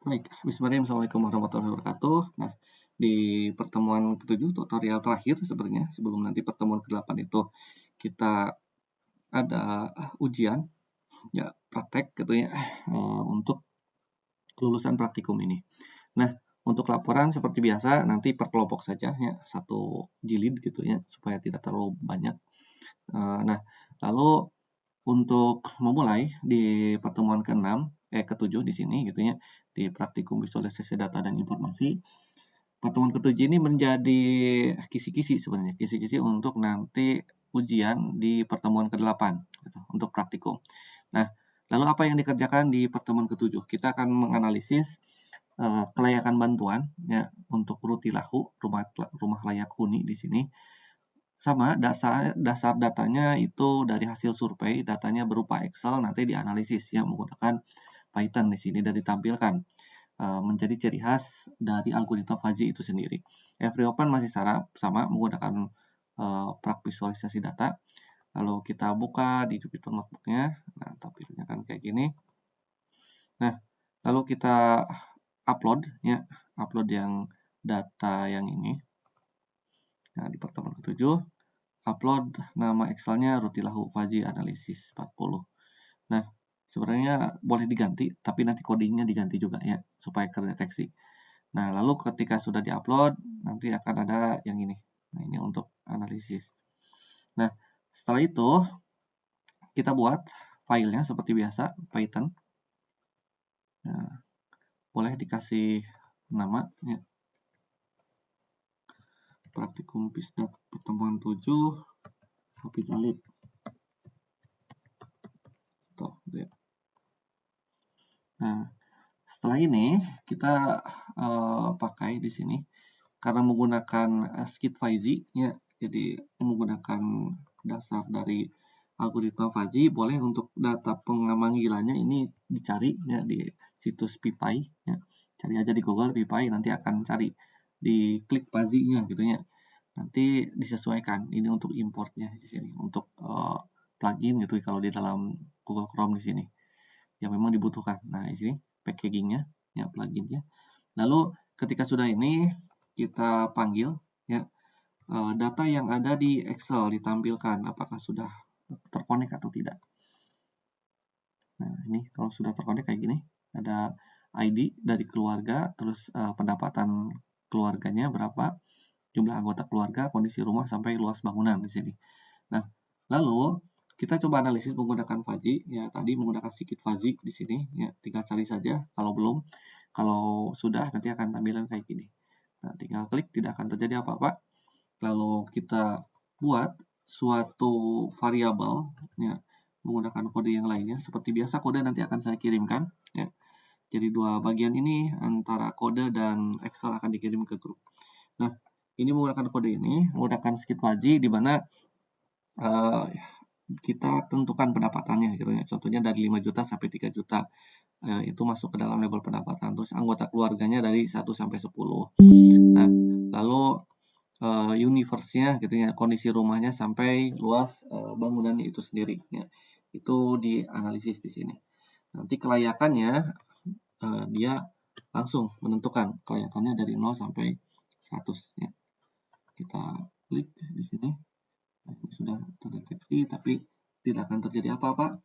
Baik, bismillahirrahmanirrahim. Assalamualaikum warahmatullahi wabarakatuh. Nah, di pertemuan ke-7 tutorial terakhir sebenarnya, sebelum nanti pertemuan ke-8 itu kita ada ujian, ya praktek gitu ya, untuk kelulusan praktikum ini. Nah, untuk laporan seperti biasa nanti per kelompok saja ya, satu jilid gitu ya, supaya tidak terlalu banyak. Nah, lalu untuk memulai di pertemuan ke-7 di sini gitu ya, di praktikum visualisasi data dan informasi, pertemuan ke-7 ini menjadi kisi-kisi sebenarnya, kisi-kisi untuk nanti ujian di pertemuan ke-8 gitu, untuk praktikum. Nah, lalu apa yang dikerjakan di pertemuan ke-7? Kita akan menganalisis kelayakan bantuan ya untuk Rutilahu, rumah layak huni di sini. Sama, dasar datanya itu dari hasil survei, datanya berupa Excel, nanti dianalisis ya menggunakan Python di sini dan ditampilkan menjadi ciri khas dari algoritma fuzzy itu sendiri. FreeOpen masih sama menggunakan visualisasi data. Lalu kita buka di Jupyter Notebook-nya. Nah, tampilnya kan kayak gini. Nah, lalu kita upload ya, upload yang data yang ini. Nah, di pertemuan ke-7 upload nama Excelnya Rutilahu Fuzzy Analysis 40. Nah, sebenarnya boleh diganti, tapi nanti codingnya diganti juga ya, supaya terdeteksi. Nah, lalu ketika sudah diupload, nanti akan ada yang ini. Nah, ini untuk analisis. Nah, setelah itu, kita buat filenya seperti biasa, Python. Nah, boleh dikasih nama, ya. Praktikum Pisdat pertemuan 7, Hafiz Alif. Tuh, ya. Nah, setelah ini kita pakai di sini karena menggunakan skit fuzzy ya, jadi menggunakan dasar dari algoritma fuzzy, boleh untuk data pemanggilannya ini dicari ya di situs PyPy ya. Cari aja di Google PyPy, nanti akan cari di klik fuzzy-nya gitu ya. Nanti disesuaikan ini untuk importnya di sini untuk plugin gitu kalau di dalam Google Chrome di sini yang memang dibutuhkan. Nah, di sini packagingnya ya, pluginnya. Lalu ketika sudah ini kita panggil ya, data yang ada di Excel ditampilkan apakah sudah terkonek atau tidak. Nah, ini kalau sudah terkonek kayak gini, ada ID dari keluarga, terus pendapatan keluarganya berapa, jumlah anggota keluarga, kondisi rumah sampai luas bangunan di sini. Nah, lalu kita coba analisis menggunakan fuzzy ya, tadi menggunakan sedikit fuzzy di sini ya, tinggal cari saja kalau belum. Kalau sudah nanti akan tampilan kayak gini. Nah, tinggal klik, tidak akan terjadi apa-apa. Lalu kita buat suatu variabel ya, menggunakan kode yang lainnya. Seperti biasa kode nanti akan saya kirimkan ya. Jadi dua bagian ini antara kode dan Excel akan dikirim ke grup. Nah, ini menggunakan kode ini, menggunakan skit fuzzy di mana kita tentukan pendapatannya gitu ya. Contohnya dari 5 juta sampai 3 juta. Itu masuk ke dalam label pendapatan. Terus anggota keluarganya dari 1 sampai 10. Nah, lalu universe-nya gitu ya, kondisi rumahnya sampai luas bangunannya itu sendiri ya. Itu dianalisis di sini. Nanti kelayakannya dia langsung menentukan kelayakannya dari 0 sampai 100 ya. Kita klik di sini. Nah, ini sudah terdeteksi tapi tidak akan terjadi apa-apa.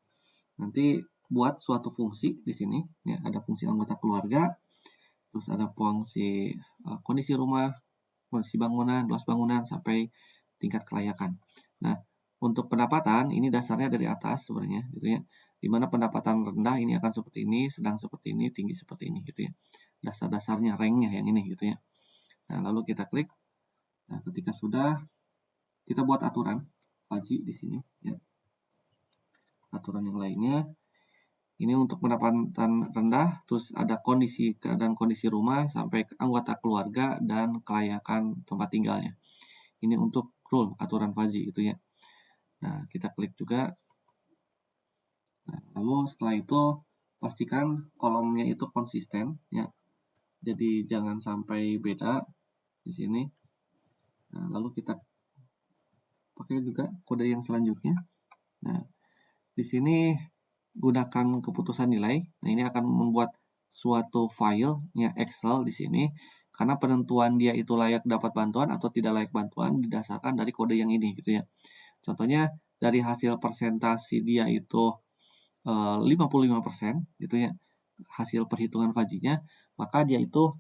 Nanti buat suatu fungsi di sini ya, ada fungsi anggota keluarga, terus ada fungsi kondisi rumah, kondisi bangunan, luas bangunan sampai tingkat kelayakan. Nah, untuk pendapatan ini dasarnya dari atas sebenarnya gitu ya. Di mana pendapatan rendah ini akan seperti ini, sedang seperti ini, tinggi seperti ini gitu ya. Dasar-dasarnya ranknya yang ini gitu ya. Nah, lalu kita klik. Nah, ketika sudah kita buat aturan fuzzy di sini ya. Aturan yang lainnya ini untuk pendapatan rendah, terus ada keadaan kondisi rumah sampai anggota keluarga dan kelayakan tempat tinggalnya. Ini untuk rule aturan fuzzy gitu ya. Nah, kita klik juga. Nah, lalu setelah itu pastikan kolomnya itu konsisten ya. Jadi jangan sampai beda di sini. Nah, lalu kita pakai juga kode yang selanjutnya. Nah, di sini gunakan keputusan nilai. Nah, ini akan membuat suatu filenya Excel di sini, karena penentuan dia itu layak dapat bantuan atau tidak layak bantuan didasarkan dari kode yang ini gitu ya. Contohnya dari hasil presentasi dia itu 55% gitu ya, hasil perhitungan fajinya, maka dia itu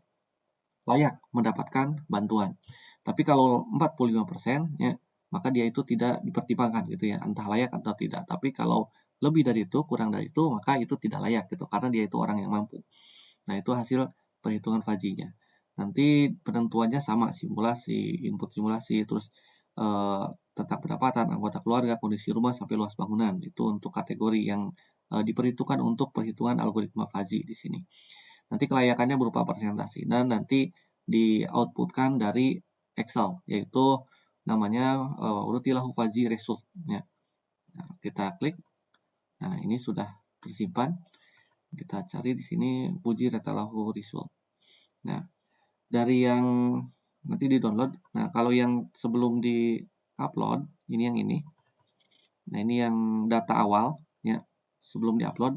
layak mendapatkan bantuan. Tapi kalau 45% ya, maka dia itu tidak dipertimbangkan gitu ya, entah layak atau tidak. Tapi kalau lebih dari itu, kurang dari itu, maka itu tidak layak gitu, karena dia itu orang yang mampu. Nah, itu hasil perhitungan fajinya. Nanti penentuannya sama, simulasi, input simulasi, terus tentang pendapatan, anggota keluarga, kondisi rumah, sampai luas bangunan. Itu untuk kategori yang diperhitungkan untuk perhitungan algoritma faji di sini. Nanti kelayakannya berupa persentase dan nanti di-outputkan dari Excel, yaitu namanya Rutilahu Faji Result. Ya. Nah, kita klik. Nah, ini sudah tersimpan. Kita cari di sini Fuji Rutilahu Result. Nah, dari yang nanti di-download. Nah, kalau yang sebelum di-upload, ini yang ini. Nah, ini yang data awal ya. Sebelum di-upload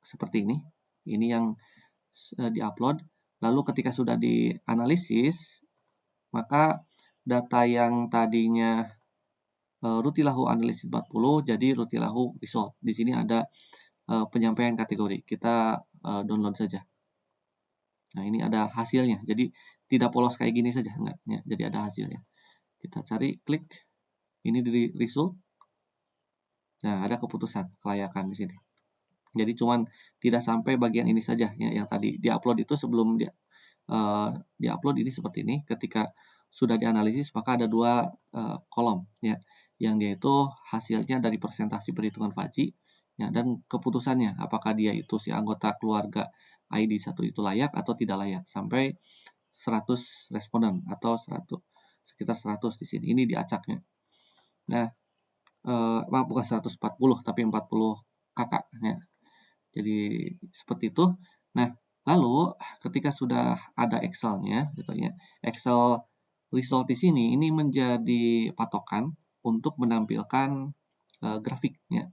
seperti ini. Ini yang di-upload. Lalu ketika sudah dianalisis, maka data yang tadinya Rutilahu Analysis 40 jadi Rutilahu Result. Di sini ada penyampaian kategori. Kita download saja. Nah, ini ada hasilnya. Jadi tidak polos kayak gini saja, enggak. Ya, jadi ada hasilnya. Kita cari, klik. Ini di result. Nah, ada keputusan kelayakan di sini. Jadi cuman tidak sampai bagian ini saja ya, yang tadi diupload itu sebelum dia diupload ini seperti ini. Ketika sudah dianalisis maka ada dua kolom ya, yang dia itu hasilnya dari presentasi perhitungan faji ya, dan keputusannya apakah dia itu si anggota keluarga ID 1 itu layak atau tidak layak sampai 100 responden atau 100 sekitar 100 di sini. Ini diacaknya. Nah, maaf bukan 140 tapi 40 kakak ya. Jadi seperti itu. Nah, lalu ketika sudah ada Excel-nya gitu ya. Excel result di sini ini menjadi patokan untuk menampilkan grafiknya.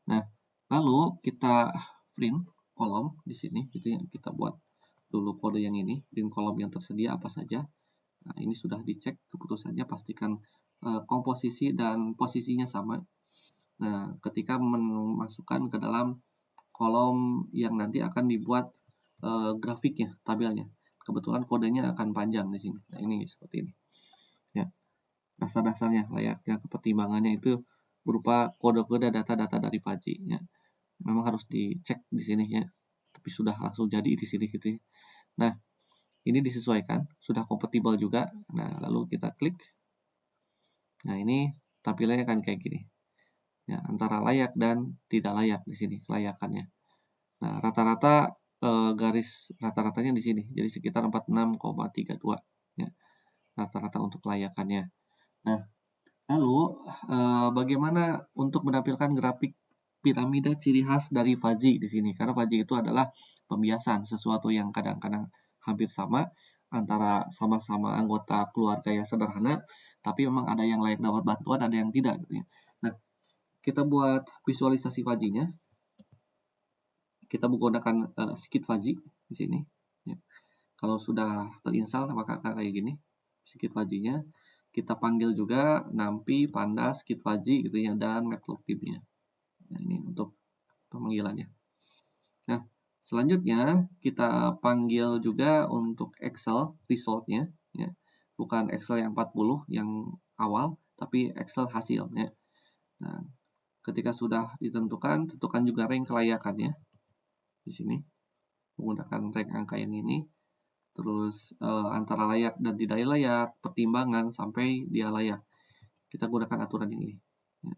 Nah, lalu kita print kolom di sini gitu ya. Kita buat dulu kode yang ini, print kolom yang tersedia apa saja. Nah, ini sudah dicek keputusannya, pastikan komposisi dan posisinya sama. Nah, ketika memasukkan ke dalam kolom yang nanti akan dibuat grafiknya, tabelnya. Kebetulan kodenya akan panjang di sini. Nah, ini seperti ini. Ya. Dasar-dasarnya, layaknya kepertimbangannya itu berupa kode-kode data-data dari Faji. Ya. Memang harus dicek di sini ya. Tapi sudah langsung jadi di sini gitu ya. Nah, ini disesuaikan, sudah kompatibel juga. Nah, lalu kita klik. Nah, ini tampilannya akan kayak gini. Ya, antara layak dan tidak layak di sini kelayakannya. Nah, rata-rata garis rata-ratanya di sini. Jadi sekitar 46,32 ya. Rata-rata untuk kelayakannya. Nah, lalu bagaimana untuk menampilkan grafik piramida ciri khas dari Faji di sini? Karena Faji itu adalah pembiasan, sesuatu yang kadang-kadang hampir sama antara sama-sama anggota keluarga yang sederhana, tapi memang ada yang layak dapat bantuan, ada yang tidak gitu ya. Nah, kita buat visualisasi Fajinya. Kita menggunakan Skit Faji di sini. Ya. Kalau sudah terinstall maka akan kayak gini Skit Fajinya. Kita panggil juga Nampi, Panda, Skit Faji gitu ya, dan Matplotlib-nya. Nah, ini untuk pemanggilannya. Nah, selanjutnya kita panggil juga untuk Excel result-nya ya. Bukan Excel yang 40 yang awal, tapi Excel hasilnya. Nah, ketika sudah ditentukan, tentukan juga rank kelayakannya di sini menggunakan rank angka yang ini, terus antara layak dan tidak layak, pertimbangan sampai dia layak. Kita gunakan aturan yang ini ya.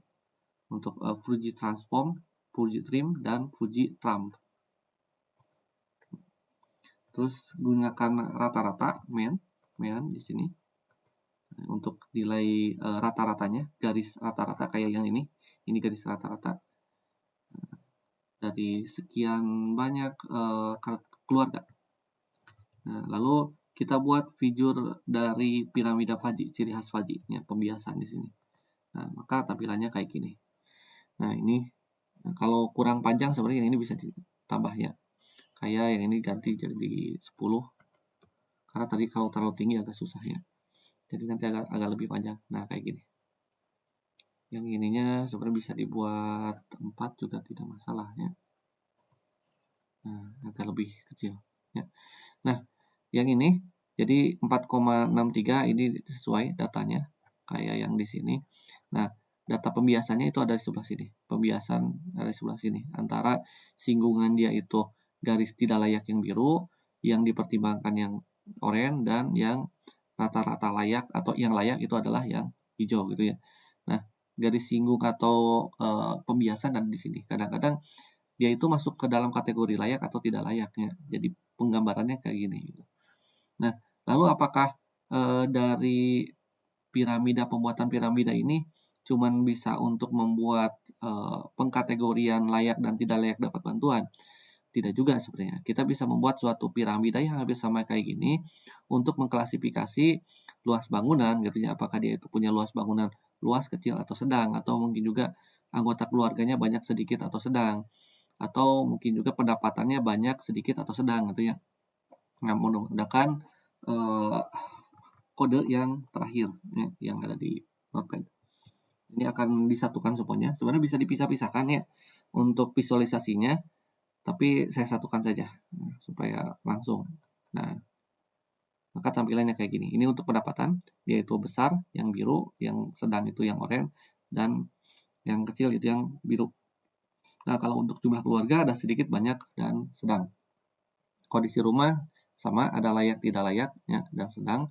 Untuk Fuji Transform, Fuji Trim, dan Fuji Trump. Terus gunakan rata-rata main di sini untuk nilai rata-ratanya, garis rata-rata kayak yang ini garis rata-rata dari sekian banyak keluarga. Nah, lalu kita buat figur dari piramida Faji, ciri khas Faji, ya, pembiasan di sini. Nah, maka tampilannya kayak gini. Nah, ini kalau kurang panjang sebenarnya yang ini bisa ditambah ya. Kayak yang ini ganti jadi 10, karena tadi kalau terlalu tinggi agak susah ya. Jadi nanti agak lebih panjang. Nah, kayak gini. Yang ininya sebenarnya bisa dibuat 4 juga tidak masalah ya. Nah, agak lebih kecil ya. Nah, yang ini jadi 4,63 ini sesuai datanya kayak yang di sini. Nah, data pembiasannya itu ada di sebelah sini. Pembiasan ada di sebelah sini. Antara singgungan dia itu garis tidak layak yang biru, yang dipertimbangkan yang oranye, dan yang rata-rata layak atau yang layak itu adalah yang hijau gitu ya. Nah, garis singgung atau pembiasan ada di sini. Kadang-kadang dia itu masuk ke dalam kategori layak atau tidak layaknya. Jadi penggambarannya kayak gini gitu. Nah, lalu apakah dari pembuatan piramida ini cuman bisa untuk membuat pengkategorian layak dan tidak layak dapat bantuan? Tidak juga sebenarnya. Kita bisa membuat suatu piramida yang hampir sama kayak gini untuk mengklasifikasi luas bangunan gitu ya. Apakah dia itu punya luas bangunan luas, kecil, atau sedang, atau mungkin juga anggota keluarganya banyak, sedikit, atau sedang, atau mungkin juga pendapatannya banyak, sedikit, atau sedang gitu ya. Nah, menggunakan kode yang terakhir ya, yang ada di Notepad. Ini akan disatukan semuanya. Sebenarnya bisa dipisah-pisahkan ya untuk visualisasinya, tapi saya satukan saja supaya langsung. Nah, maka tampilannya kayak gini. Ini untuk pendapatan, yaitu besar yang biru, yang sedang itu yang oranye, dan yang kecil itu yang biru. Nah, kalau untuk jumlah keluarga ada sedikit, banyak, dan sedang. Kondisi rumah sama, ada layak, tidak layak, ya, dan sedang.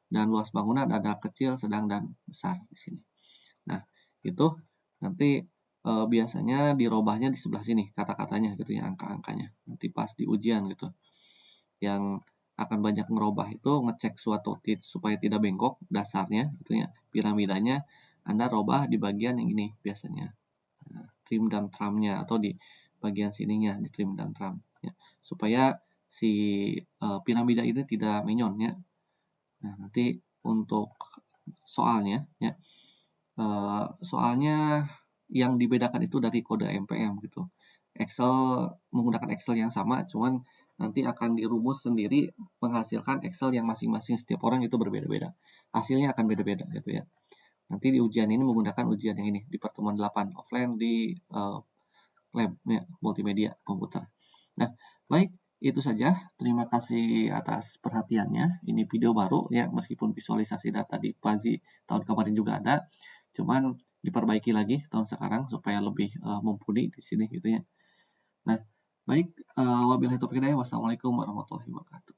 Dan luas bangunan ada kecil, sedang, dan besar di sini. Nah, itu nanti biasanya dirobahnya di sebelah sini kata-katanya gitu ya, angka-angkanya. Nanti pas di ujian gitu. Yang akan banyak merubah itu ngecek suatu supaya tidak bengkok dasarnya gitu ya. Piramidanya Anda robah di bagian yang ini biasanya. Nah, trim dan tramnya atau di bagian sininya di trim dan tram ya. Supaya si piramida ini tidak menyon ya. Nah, nanti untuk soalnya ya. Soalnya yang dibedakan itu dari kode MPM gitu. Excel menggunakan Excel yang sama, cuman nanti akan dirumus sendiri menghasilkan Excel yang masing-masing setiap orang itu berbeda-beda. Hasilnya akan beda-beda gitu ya. Nanti di ujian ini menggunakan ujian yang ini di pertemuan 8 offline di lab ya, multimedia komputer. Nah, baik itu saja. Terima kasih atas perhatiannya. Ini video baru ya, meskipun visualisasi data di Pazi tahun kemarin juga ada, cuman diperbaiki lagi tahun sekarang supaya lebih mumpuni di sini gitu ya. Nah, baik, wabillahi taufiq hidayah. Wassalamualaikum warahmatullahi wabarakatuh.